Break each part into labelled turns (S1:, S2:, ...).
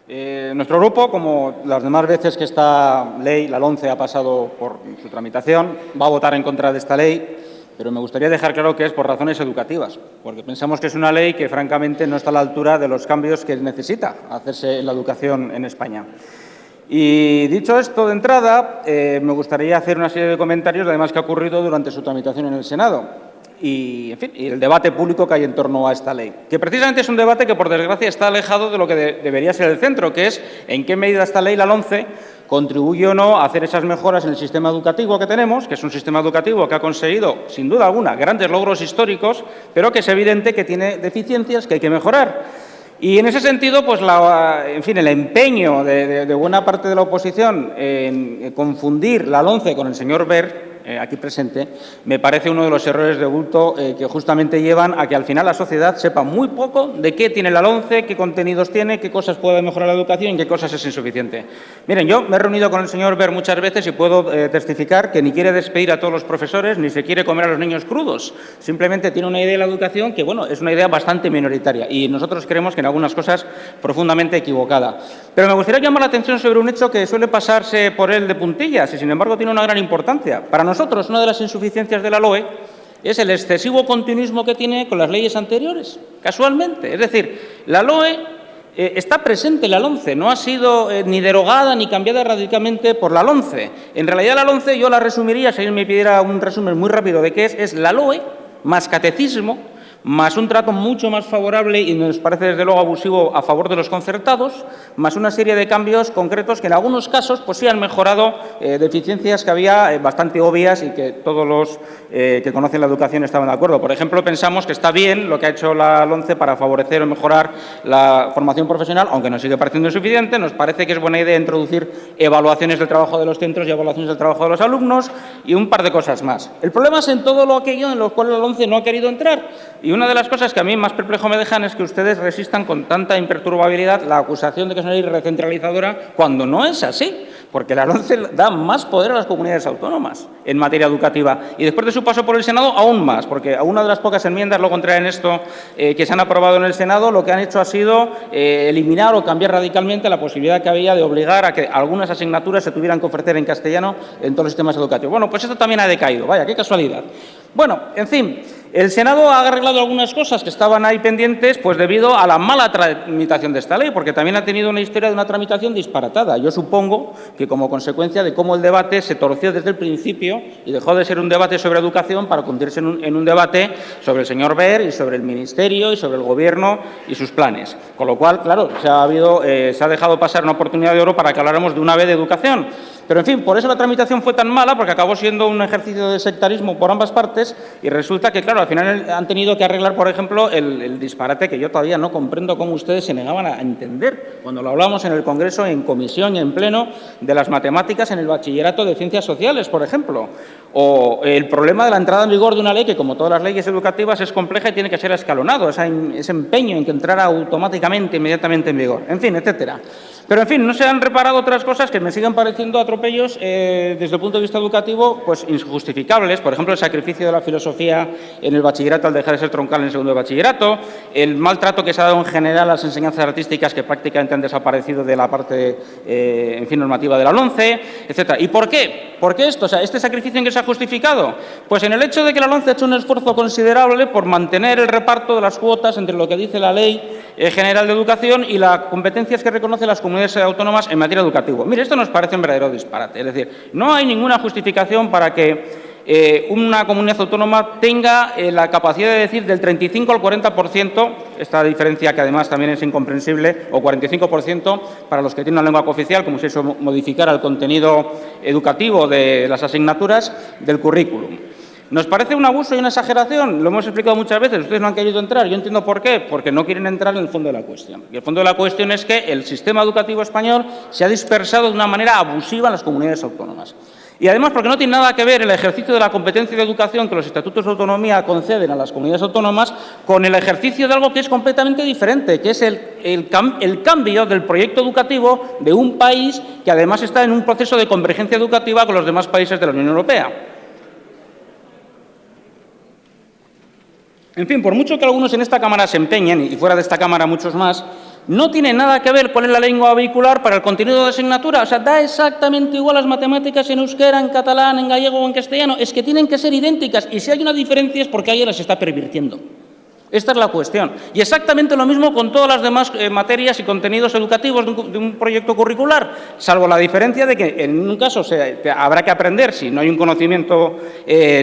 S1: Nuestro grupo, como las demás veces que esta ley, la LOMCE, ha pasado por su tramitación, va a votar en contra de esta ley, pero me gustaría dejar claro que es por razones educativas, porque pensamos que es una ley que, francamente, no está a la altura de los cambios que necesita hacerse en la educación en España. Y dicho esto, de entrada, me gustaría hacer una serie de comentarios, además, que ha ocurrido durante su tramitación en el Senado. Y, en fin, y el debate público que hay en torno a esta ley, que precisamente es un debate que, por desgracia, está alejado de lo que debería ser el centro, que es en qué medida esta ley, la LOMCE, contribuye o no a hacer esas mejoras en el sistema educativo que tenemos, que es un sistema educativo que ha conseguido, sin duda alguna, grandes logros históricos, pero que es evidente que tiene deficiencias que hay que mejorar. Y en ese sentido, pues en fin, el empeño de buena parte de la oposición en confundir la LOMCE con el señor Wert, aquí presente, me parece uno de los errores de bulto que justamente llevan a que al final la sociedad sepa muy poco de qué tiene la LOMCE, qué contenidos tiene, qué cosas puede mejorar la educación y qué cosas es insuficiente. Miren, yo me he reunido con el señor Wert muchas veces y puedo testificar que ni quiere despedir a todos los profesores ni se quiere comer a los niños crudos. Simplemente tiene una idea de la educación que, bueno, es una idea bastante minoritaria y nosotros creemos que en algunas cosas profundamente equivocada. Pero me gustaría llamar la atención sobre un hecho que suele pasarse por él de puntillas y, sin embargo, tiene una gran importancia. Para nosotros, una de las insuficiencias de la LOE es el excesivo continuismo que tiene con las leyes anteriores, casualmente. Es decir, la LOE está presente en la LOMCE, no ha sido ni derogada ni cambiada radicalmente por la LOMCE. En realidad, la LOMCE yo la resumiría, si alguien me pidiera un resumen muy rápido de qué es la LOE más catecismo, más un trato mucho más favorable y nos parece desde luego abusivo a favor de los concertados, más una serie de cambios concretos que en algunos casos pues sí han mejorado deficiencias que había bastante obvias y que todos los que conocen la educación estaban de acuerdo. Por ejemplo, pensamos que está bien lo que ha hecho la LOMCE para favorecer o mejorar la formación profesional, aunque nos sigue pareciendo insuficiente. Nos parece que es buena idea introducir evaluaciones del trabajo de los centros y evaluaciones del trabajo de los alumnos y un par de cosas más. El problema es en todo lo aquello en lo cual la LOMCE no ha querido entrar. Y una de las cosas que a mí más perplejo me dejan es que ustedes resistan con tanta imperturbabilidad la acusación de que es una ley recentralizadora cuando no es así, porque la LOMCE da más poder a las comunidades autónomas en materia educativa y después de su paso por el Senado aún más, porque a una de las pocas enmiendas, luego entraré en esto, que se han aprobado en el Senado, lo que han hecho ha sido eliminar o cambiar radicalmente la posibilidad que había de obligar a que algunas asignaturas se tuvieran que ofrecer en castellano en todos los sistemas educativos. Bueno, pues esto también ha decaído, vaya, qué casualidad. Bueno, en fin, el Senado ha arreglado algunas cosas que estaban ahí pendientes pues debido a la mala tramitación de esta ley, porque también ha tenido una historia de una tramitación disparatada. Yo supongo que como consecuencia de cómo el debate se torció desde el principio y dejó de ser un debate sobre educación para convertirse en un debate sobre el señor Wert y sobre el Ministerio y sobre el Gobierno y sus planes. Con lo cual, claro, se ha dejado pasar una oportunidad de oro para que habláramos de una vez de educación. Pero, en fin, por eso la tramitación fue tan mala, porque acabó siendo un ejercicio de sectarismo por ambas partes y resulta que, claro, al final han tenido que arreglar, por ejemplo, el disparate que yo todavía no comprendo cómo ustedes se negaban a entender cuando lo hablamos en el Congreso, en comisión y en pleno, de las matemáticas en el bachillerato de ciencias sociales, por ejemplo. O el problema de la entrada en vigor de una ley que, como todas las leyes educativas, es compleja y tiene que ser escalonado, ese empeño en que entrara automáticamente, inmediatamente en vigor, en fin, etcétera. Pero, en fin, no se han reparado otras cosas que me siguen pareciendo atropellos desde el punto de vista educativo, pues injustificables. Por ejemplo, el sacrificio de la filosofía en el bachillerato al dejar de ser troncal en el segundo de bachillerato, el maltrato que se ha dado en general a las enseñanzas artísticas que prácticamente han desaparecido de la parte, en fin, normativa de la LOMCE, etcétera. ¿Y por qué? ¿Por qué esto? O sea, ¿este sacrificio en qué se ha justificado? Pues en el hecho de que la LOMCE ha hecho un esfuerzo considerable por mantener el reparto de las cuotas entre lo que dice la Ley General de Educación y las competencias que reconoce las comunidades autónomas en materia educativa. Mire, esto nos parece un verdadero disparate. Es decir, no hay ninguna justificación para que una comunidad autónoma tenga la capacidad de decir del 35 al 40%, esta diferencia que además también es incomprensible, o 45% para los que tienen una lengua cooficial, como si eso modificara el contenido educativo de las asignaturas del currículum. ¿Nos parece un abuso y una exageración? Lo hemos explicado muchas veces, ustedes no han querido entrar. Yo entiendo por qué, porque no quieren entrar en el fondo de la cuestión. Y el fondo de la cuestión es que el sistema educativo español se ha dispersado de una manera abusiva en las comunidades autónomas. Y además porque no tiene nada que ver el ejercicio de la competencia de educación que los estatutos de autonomía conceden a las comunidades autónomas con el ejercicio de algo que es completamente diferente, que es el cambio del proyecto educativo de un país que además está en un proceso de convergencia educativa con los demás países de la Unión Europea. En fin, por mucho que algunos en esta Cámara se empeñen, y fuera de esta Cámara muchos más, No tiene nada que ver cuál es la lengua vehicular para el contenido de asignatura. O sea, da exactamente igual las matemáticas en euskera, en catalán, en gallego o en castellano. Es que tienen que ser idénticas. Y si hay una diferencia es porque alguien las está pervirtiendo. Esta es la cuestión. Y exactamente lo mismo con todas las demás materias y contenidos educativos de un proyecto curricular, salvo la diferencia de que en un caso habrá que aprender, si no hay un conocimiento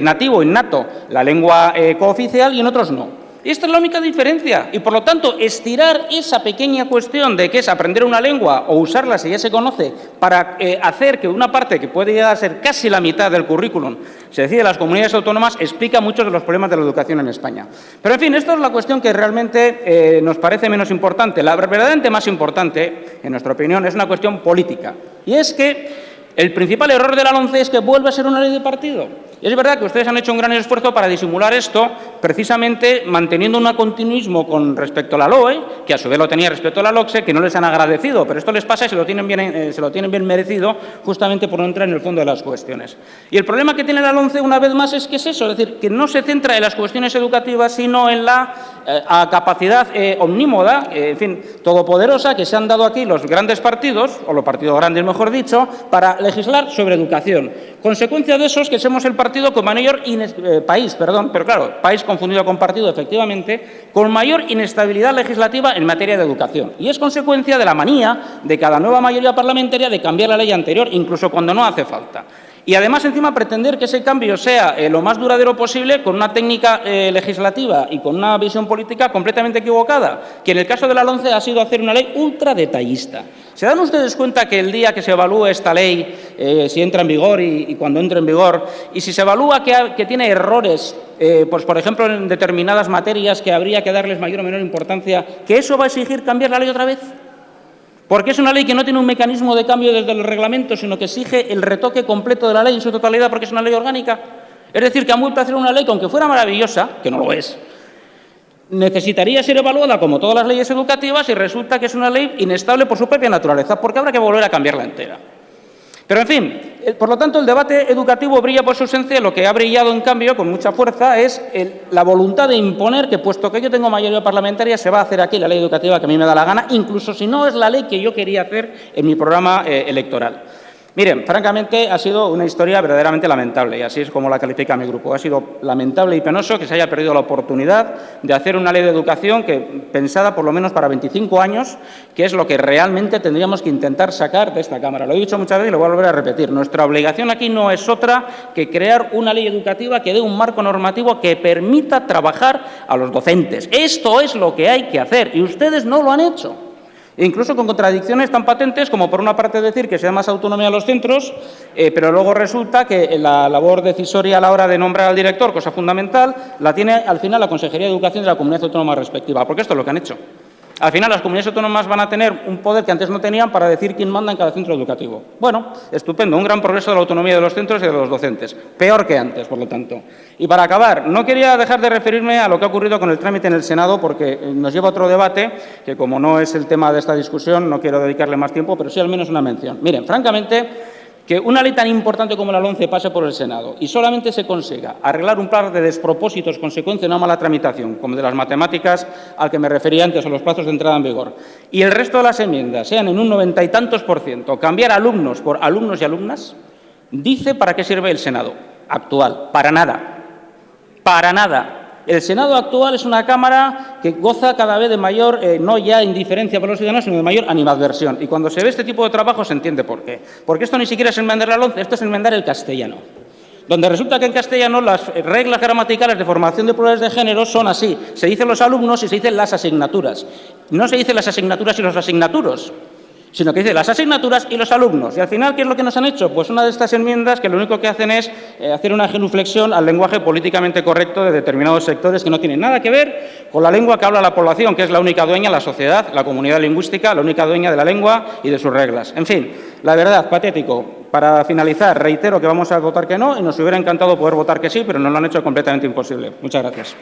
S1: nativo, innato, la lengua cooficial y en otros no. Esta es la única diferencia y, por lo tanto, estirar esa pequeña cuestión de que es aprender una lengua o usarla si ya se conoce para hacer que una parte que puede llegar a ser casi la mitad del currículum se decide en las comunidades autónomas explica muchos de los problemas de la educación en España. Pero, en fin, esto es la cuestión que realmente nos parece menos importante. La verdaderamente más importante, en nuestra opinión, es una cuestión política. Y es que el principal error de la LOMCE es que vuelve a ser una ley de partido. Y es verdad que ustedes han hecho un gran esfuerzo para disimular esto, precisamente manteniendo un continuismo con respecto a la LOE, que a su vez lo tenía respecto a la LOCSE, que no les han agradecido, pero esto les pasa y se lo tienen bien merecido, justamente por no entrar en el fondo de las cuestiones. Y el problema que tiene la LOMCE, una vez más, es que es eso, es decir, que no se centra en las cuestiones educativas, sino en la capacidad omnímoda, en fin, todopoderosa, que se han dado aquí los grandes partidos, o los partidos grandes, mejor dicho, para legislar sobre educación. Consecuencia de eso es que somos el partido con mayor país confundido con partido, efectivamente, con mayor inestabilidad legislativa en materia de educación. Y es consecuencia de la manía de cada nueva mayoría parlamentaria de cambiar la ley anterior, incluso cuando no hace falta. Y además, encima, pretender que ese cambio sea lo más duradero posible con una técnica legislativa y con una visión política completamente equivocada, que en el caso de la LOMCE ha sido hacer una ley ultradetallista. ¿Se dan ustedes cuenta que el día que se evalúe esta ley, si entra en vigor y cuando entre en vigor, y si se evalúa que tiene errores, pues por ejemplo en determinadas materias que habría que darles mayor o menor importancia, que eso va a exigir cambiar la ley otra vez? Porque es una ley que no tiene un mecanismo de cambio desde el reglamento, sino que exige el retoque completo de la ley en su totalidad porque es una ley orgánica. Es decir, que han vuelto a hacer una ley que, aunque fuera maravillosa, que no lo es, necesitaría ser evaluada como todas las leyes educativas y resulta que es una ley inestable por su propia naturaleza, porque habrá que volver a cambiarla entera. Pero, en fin, por lo tanto, el debate educativo brilla por su ausencia. Lo que ha brillado, en cambio, con mucha fuerza, es la voluntad de imponer que, puesto que yo tengo mayoría parlamentaria, se va a hacer aquí la ley educativa que a mí me da la gana, incluso si no es la ley que yo quería hacer en mi programa electoral. Miren, francamente, ha sido una historia verdaderamente lamentable, y así es como la califica mi grupo. Ha sido lamentable y penoso que se haya perdido la oportunidad de hacer una ley de educación pensada por lo menos para 25 años, que es lo que realmente tendríamos que intentar sacar de esta Cámara. Lo he dicho muchas veces y lo voy a volver a repetir. Nuestra obligación aquí no es otra que crear una ley educativa que dé un marco normativo que permita trabajar a los docentes. Esto es lo que hay que hacer, y ustedes no lo han hecho. E incluso con contradicciones tan patentes como, por una parte, decir que se da más autonomía a los centros, pero luego resulta que la labor decisoria a la hora de nombrar al director, cosa fundamental, la tiene al final la Consejería de Educación de la comunidad autónoma respectiva, porque esto es lo que han hecho. Al final, las comunidades autónomas van a tener un poder que antes no tenían para decir quién manda en cada centro educativo. Bueno, estupendo, un gran progreso de la autonomía de los centros y de los docentes. Peor que antes, por lo tanto. Y para acabar, no quería dejar de referirme a lo que ha ocurrido con el trámite en el Senado, porque nos lleva a otro debate, que como no es el tema de esta discusión, no quiero dedicarle más tiempo, pero sí al menos una mención. Miren, francamente, que una ley tan importante como la LOMCE pase por el Senado y solamente se consiga arreglar un par de despropósitos consecuencia de una mala tramitación, como de las matemáticas al que me refería antes, o los plazos de entrada en vigor, y el resto de las enmiendas sean en un 90 y tantos %, cambiar alumnos por alumnos y alumnas, dice para qué sirve el Senado actual. Para nada. Para nada. El Senado actual es una Cámara que goza cada vez de mayor, no ya indiferencia por los ciudadanos, sino de mayor animadversión. Y cuando se ve este tipo de trabajo se entiende por qué. Porque esto ni siquiera es enmendar la LOMCE, esto es enmendar el castellano. Donde resulta que en castellano las reglas gramaticales de formación de plurales de género son así. Se dicen los alumnos y se dicen las asignaturas. No se dicen las asignaturas y los asignaturos, sino que dice las asignaturas y los alumnos. Y al final, ¿qué es lo que nos han hecho? Pues una de estas enmiendas que lo único que hacen es hacer una genuflexión al lenguaje políticamente correcto de determinados sectores que no tienen nada que ver con la lengua que habla la población, que es la única dueña, la sociedad, la comunidad lingüística, la única dueña de la lengua y de sus reglas. En fin, la verdad, patético. Para finalizar, reitero que vamos a votar que no, y nos hubiera encantado poder votar que sí, pero nos lo han hecho completamente imposible. Muchas gracias.